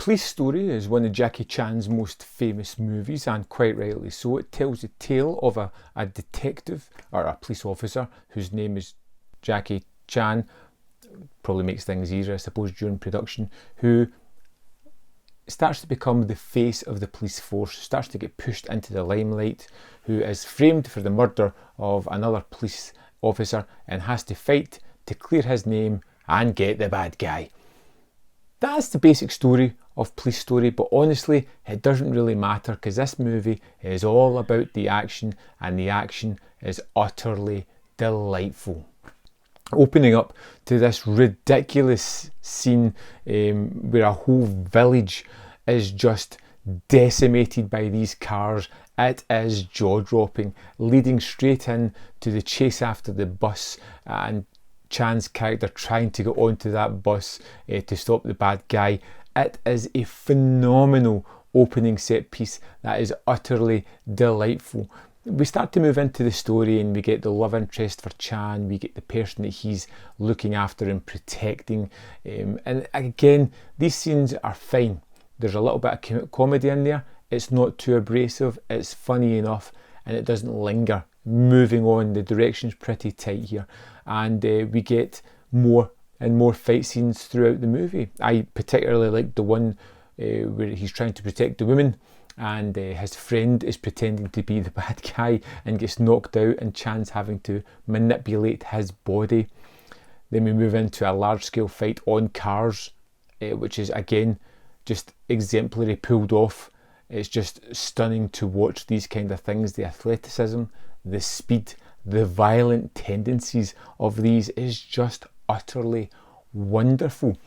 Police Story is one of Jackie Chan's most famous movies, and quite rightly so. It tells the tale of a detective, or a police officer, whose name is Jackie Chan. Probably makes things easier, I suppose, during production, who starts to become the face of the police force, starts to get pushed into the limelight, who is framed for the murder of another police officer and has to fight to clear his name and get the bad guy. That's the basic story of Police Story, but honestly, it doesn't really matter because this movie is all about the action, and the action is utterly delightful. Opening up to this ridiculous scene where a whole village is just decimated by these cars. It is jaw-dropping, leading straight in to the chase after the bus, and Chan's character trying to get onto that bus to stop the bad guy. It is a phenomenal opening set piece that is utterly delightful. We start to move into the story and we get the love interest for Chan, we get the person that he's looking after and protecting, and again, these scenes are fine. There's a little bit of comedy in there, it's not too abrasive, it's funny enough, and it doesn't linger. Moving on, the direction's pretty tight here, and we get more and more fight scenes throughout the movie. I particularly like the one where he's trying to protect the woman, and his friend is pretending to be the bad guy and gets knocked out, and Chan's having to manipulate his body. Then we move into a large-scale fight on cars, which is again just exemplary, pulled off. It's just stunning to watch these kind of things. The athleticism, the speed, the violent tendencies of these is just utterly wonderful.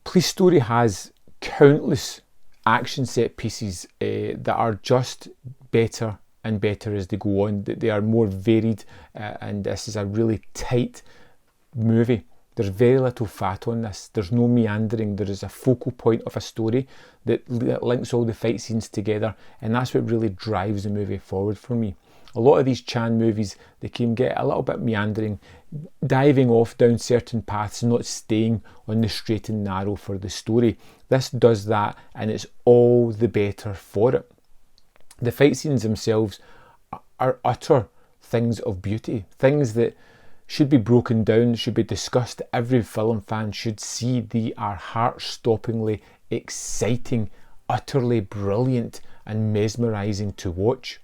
Police Story has countless action set pieces that are just better and better as they go on. They are more varied, and this is a really tight movie. There's very little fat on this. There's no meandering. There is a focal point of a story that links all the fight scenes together, and that's what really drives the movie forward for me. A lot of these Chan movies, they can get a little bit meandering, diving off down certain paths, not staying on the straight and narrow for the story. This does that, and it's all the better for it. The fight scenes themselves are utter things of beauty, things that should be broken down, should be discussed. Every film fan should see. They are heart-stoppingly exciting, utterly brilliant, and mesmerising to watch.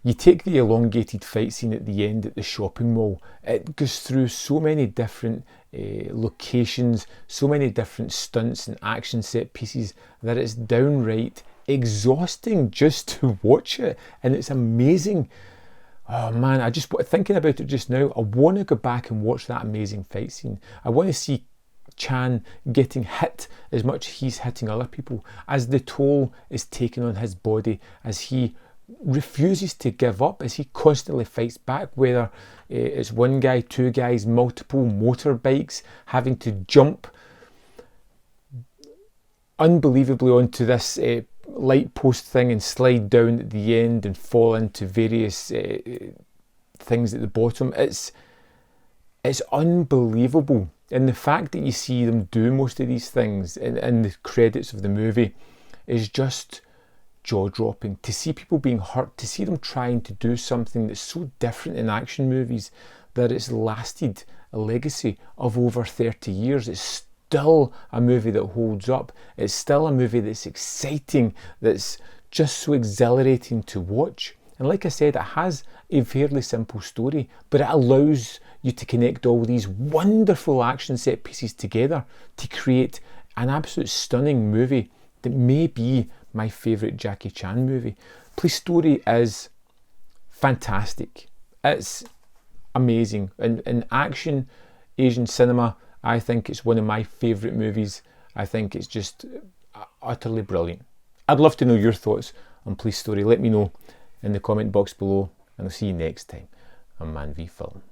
You take the elongated fight scene at the end at the shopping mall. It goes through so many different locations, so many different stunts and action set pieces that it's downright exhausting just to watch it, and it's amazing. Oh man, I just thinking about it just now, I want to go back and watch that amazing fight scene. I want to see Chan getting hit as much as he's hitting other people, as the toll is taken on his body, as he refuses to give up, as he constantly fights back, whether it's one guy, two guys, multiple motorbikes, having to jump unbelievably onto this light post thing and slide down at the end and fall into various things at the bottom. It's unbelievable, and the fact that you see them do most of these things in the credits of the movie is just jaw-dropping. To see people being hurt, to see them trying to do something that's so different in action movies that it's lasted a legacy of over 30 years. It's still a movie that holds up. It's still a movie that's exciting, that's just so exhilarating to watch. And like I said, it has a fairly simple story, but it allows you to connect all these wonderful action set pieces together to create an absolute stunning movie that may be my favourite Jackie Chan movie. Police Story is fantastic. It's amazing. In action Asian cinema, I think it's one of my favourite movies. I think it's just utterly brilliant. I'd love to know your thoughts on Police Story. Let me know in the comment box below, and I'll see you next time on Man v Film.